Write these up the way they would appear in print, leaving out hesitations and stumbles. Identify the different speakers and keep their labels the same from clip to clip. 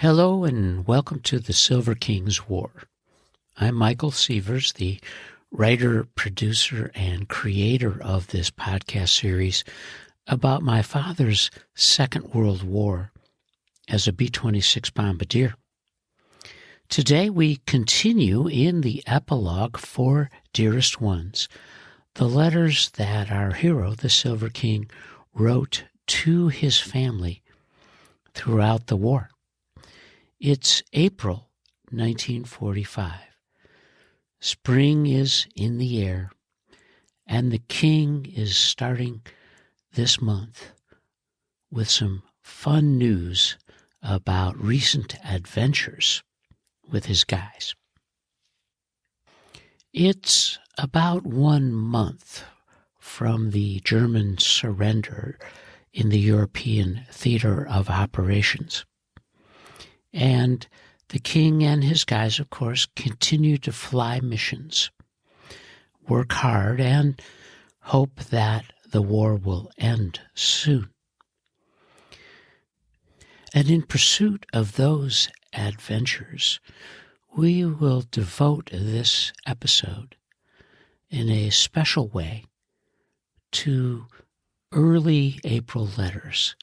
Speaker 1: Hello and welcome to the Silver King's War. I'm Michael Sievers, the writer, producer, and creator of this podcast series about my father's Second World War as a B-26 bombardier. Today we continue in the epilogue for Dearest Ones, the letters that our hero, the Silver King, wrote to his family throughout the war. It's April 1945. Spring is in the air, and the king is starting this month with some fun news about recent adventures with his guys. It's about 1 month from the German surrender in the European theater of operations. And the king and his guys, of course, continue to fly missions, work hard, and hope that the war will end soon. And in pursuit of those adventures, we will devote this episode in a special way to early April letters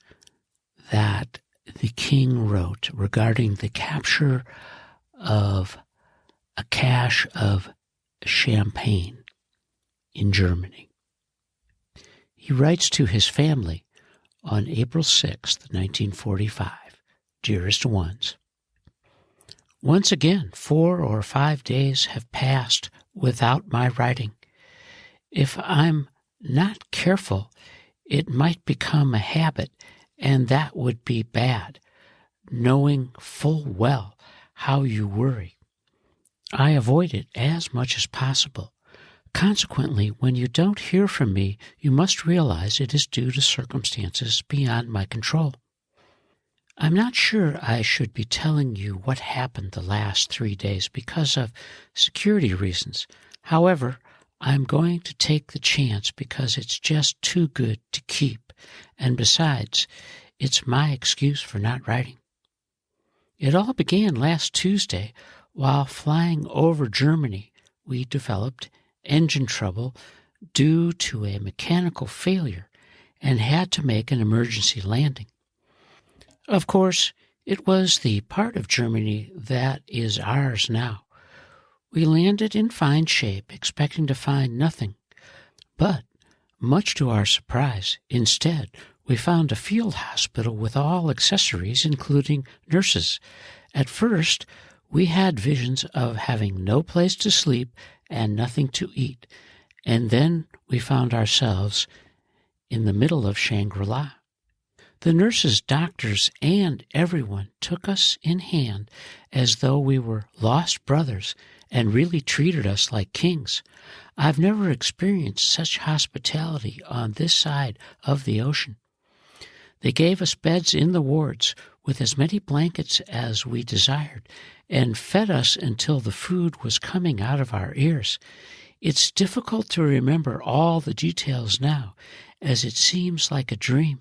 Speaker 1: that the king wrote regarding the capture of a cache of champagne in Germany. He writes to his family on April 6th, 1945, Dearest Ones. Once again, 4 or 5 days have passed without my writing. If I'm not careful, it might become a habit, and that would be bad, knowing full well how you worry. I avoid it as much as possible. Consequently, when you don't hear from me, you must realize it is due to circumstances beyond my control. I'm not sure I should be telling you what happened the last 3 days because of security reasons. However, I'm going to take the chance because it's just too good to keep. And besides, it's my excuse for not writing. It all began last Tuesday. While flying over Germany, we developed engine trouble due to a mechanical failure and had to make an emergency landing. Of course, it was the part of Germany that is ours now. We landed in fine shape, expecting to find nothing. But much to our surprise, instead, we found a field hospital with all accessories, including nurses. At first, we had visions of having no place to sleep and nothing to eat, and then we found ourselves in the middle of Shangri-La. The nurses, doctors, and everyone took us in hand as though we were lost brothers and really treated us like kings. I've never experienced such hospitality on this side of the ocean. They gave us beds in the wards with as many blankets as we desired and fed us until the food was coming out of our ears. It's difficult to remember all the details now, as it seems like a dream.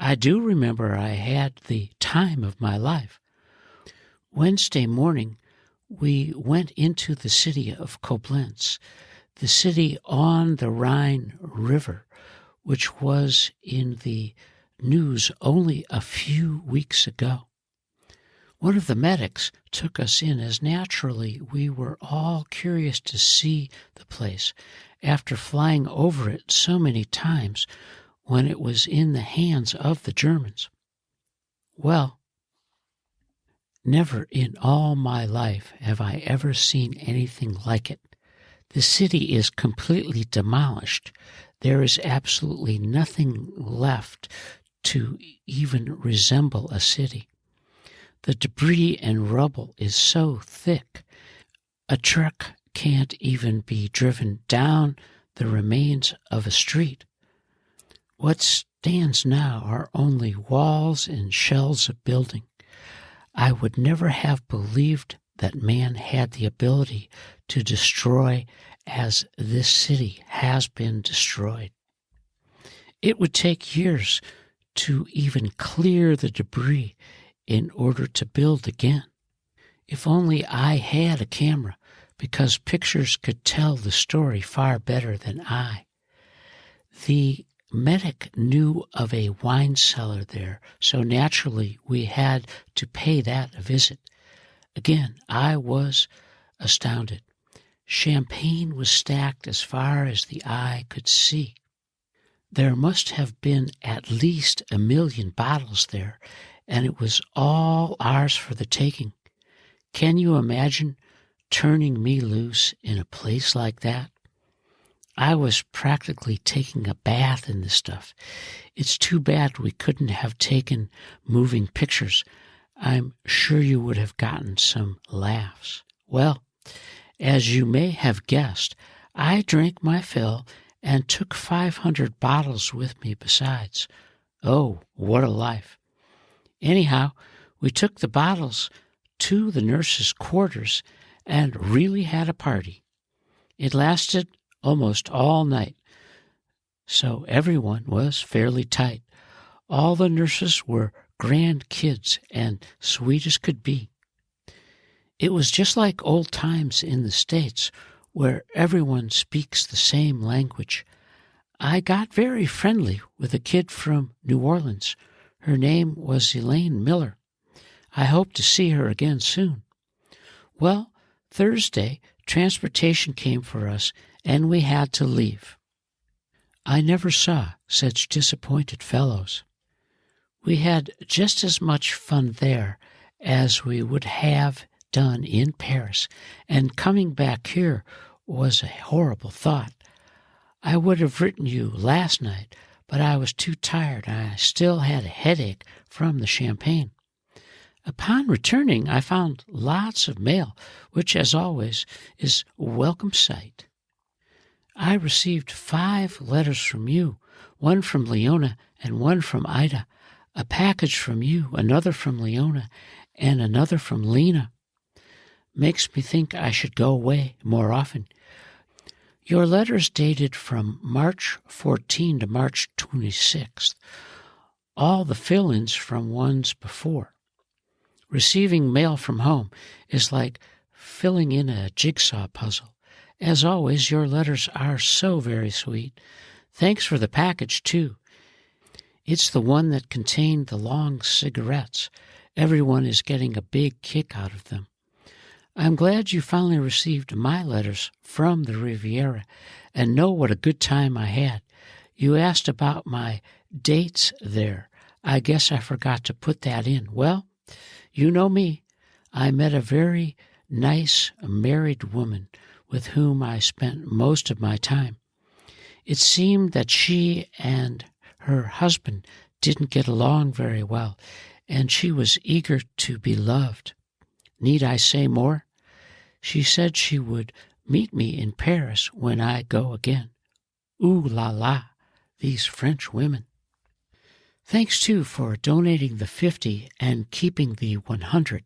Speaker 1: I do remember I had the time of my life. Wednesday morning, we went into the city of Koblenz, the city on the Rhine River, which was in the news only a few weeks ago. One of the medics took us in, as naturally we were all curious to see the place after flying over it so many times when it was in the hands of the Germans. Well, never in all my life have I ever seen anything like it. The city is completely demolished. There is absolutely nothing left to even resemble a city. The debris and rubble is so thick, a truck can't even be driven down the remains of a street. What stands now are only walls and shells of building. I would never have believed that man had the ability to destroy as this city has been destroyed. It would take years to even clear the debris in order to build again. If only I had a camera, because pictures could tell the story far better than I. The medic knew of a wine cellar there, so naturally we had to pay that a visit. Again, I was astounded. Champagne was stacked as far as the eye could see. There must have been at least 1 million bottles there, and it was all ours for the taking. Can you imagine turning me loose in a place like that? I was practically taking a bath in this stuff. It's too bad we couldn't have taken moving pictures. I'm sure you would have gotten some laughs. Well, as you may have guessed, I drank my fill and took 500 bottles with me besides. Oh, what a life. Anyhow, we took the bottles to the nurses' quarters and really had a party. It lasted almost all night, so everyone was fairly tight. All the nurses were grand kids and sweet as could be. It was just like old times in the States, where everyone speaks the same language. I got very friendly with a kid from New Orleans. Her name was Elaine Miller. I hope to see her again soon. Well, Thursday, transportation came for us, and we had to leave. I never saw such disappointed fellows. We had just as much fun there as we would have done in Paris, and coming back here was a horrible thought. I would have written you last night, but I was too tired, and I still had a headache from the champagne. Upon returning, I found lots of mail, which, as always, is a welcome sight. I received 5 letters from you, one from Leona and one from Ida, a package from you, another from Leona, and another from Lena. Makes me think I should go away more often. Your letters dated from March 14 to March 26th, all the fill-ins from ones before. Receiving mail from home is like filling in a jigsaw puzzle. As always, your letters are so very sweet. Thanks for the package, too. It's the one that contained the long cigarettes. Everyone is getting a big kick out of them. I'm glad you finally received my letters from the Riviera and know what a good time I had. You asked about my dates there. I guess I forgot to put that in. Well, you know me. I met a very nice married woman with whom I spent most of my time. It seemed that she and her husband didn't get along very well, and she was eager to be loved. Need I say more? She said she would meet me in Paris when I go again. Ooh la la, these French women. Thanks, too, for donating the 50 and keeping the 100.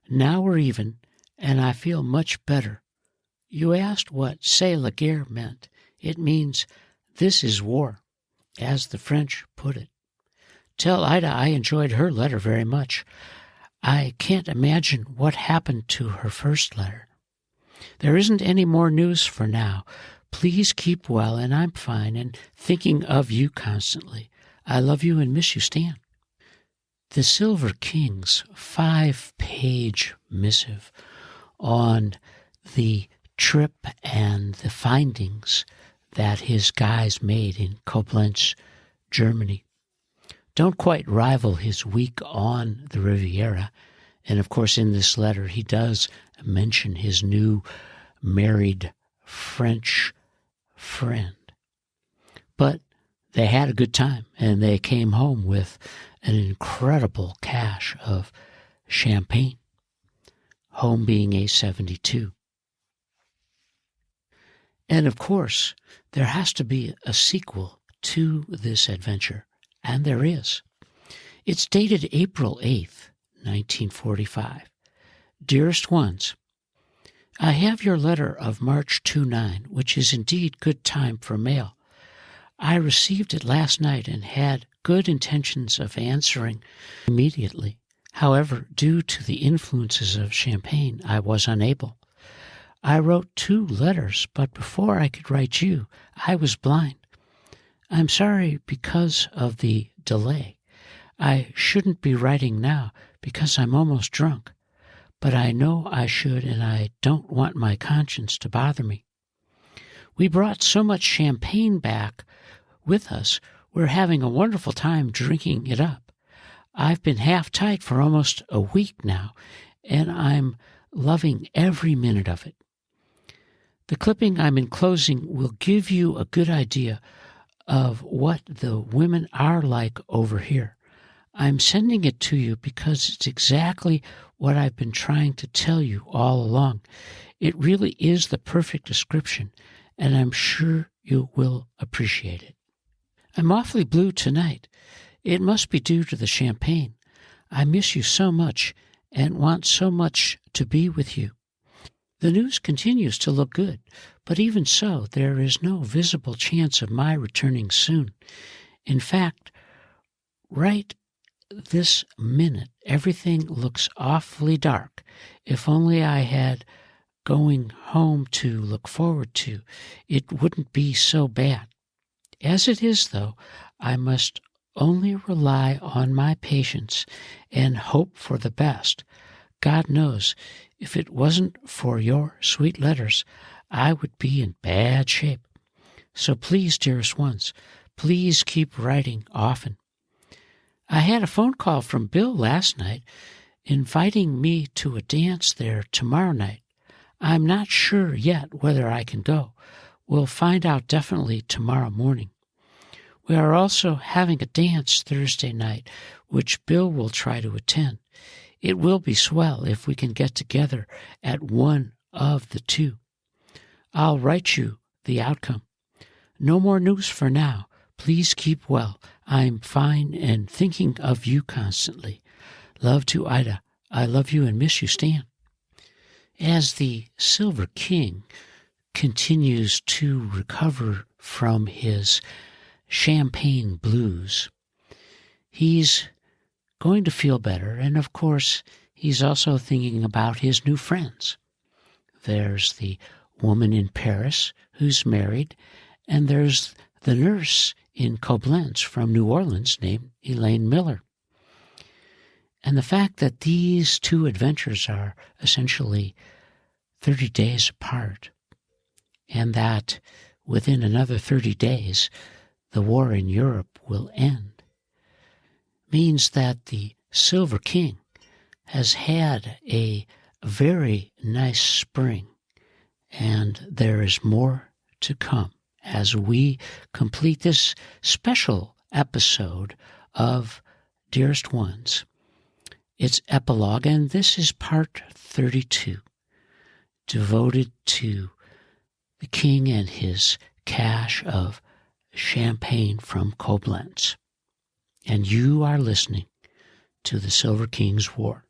Speaker 1: Now we're even, and I feel much better. You asked what c'est la guerre meant. It means this is war, as the French put it. Tell Ida I enjoyed her letter very much. I can't imagine what happened to her first letter. There isn't any more news for now. Please keep well, and I'm fine, and thinking of you constantly. I love you and miss you, Stan. The Silver King's 5-page missive on the trip and the findings that his guys made in Koblenz, Germany, don't quite rival his week on the Riviera. And of course, in this letter, he does mention his new married French friend. But they had a good time, and they came home with an incredible cache of champagne, home being a 72. And of course, there has to be a sequel to this adventure, and there is. It's dated April 8th, 1945. Dearest Ones, I have your letter of March 29, which is indeed good time for mail. I received it last night and had good intentions of answering immediately. However, due to the influences of champagne, I was unable. I wrote 2 letters, but before I could write you, I was blind. I'm sorry because of the delay. I shouldn't be writing now because I'm almost drunk, but I know I should, and I don't want my conscience to bother me. We brought so much champagne back with us, we're having a wonderful time drinking it up. I've been half-tight for almost a week now, and I'm loving every minute of it. The clipping I'm enclosing will give you a good idea of what the women are like over here. I'm sending it to you because it's exactly what I've been trying to tell you all along. It really is the perfect description, and I'm sure you will appreciate it. I'm awfully blue tonight. It must be due to the champagne. I miss you so much and want so much to be with you. The news continues to look good, but even so, there is no visible chance of my returning soon. In fact, right this minute, everything looks awfully dark. If only I had going home to look forward to, it wouldn't be so bad. As it is, though, I must only rely on my patience and hope for the best. God knows, if it wasn't for your sweet letters, I would be in bad shape. So please, dearest ones, please keep writing often. I had a phone call from Bill last night inviting me to a dance there tomorrow night. I'm not sure yet whether I can go. We'll find out definitely tomorrow morning. We are also having a dance Thursday night, which Bill will try to attend. It will be swell if we can get together at one of the 2. I'll write you the outcome. No more news for now. Please keep well. I'm fine and thinking of you constantly. Love to Ida. I love you and miss you, Stan. As the Silver King continues to recover from his champagne blues, he's going to feel better, and of course, he's also thinking about his new friends. There's the woman in Paris who's married, and there's the nurse in Koblenz from New Orleans named Elaine Miller. And the fact that these 2 adventures are essentially 30 days apart, and that within another 30 days the war in Europe will end, means that the Silver King has had a very nice spring, and there is more to come as we complete this special episode of Dearest Ones. It's Epilogue, and this is part 32, devoted to the king and his cache of champagne from Koblenz. And you are listening to the Silver King's War.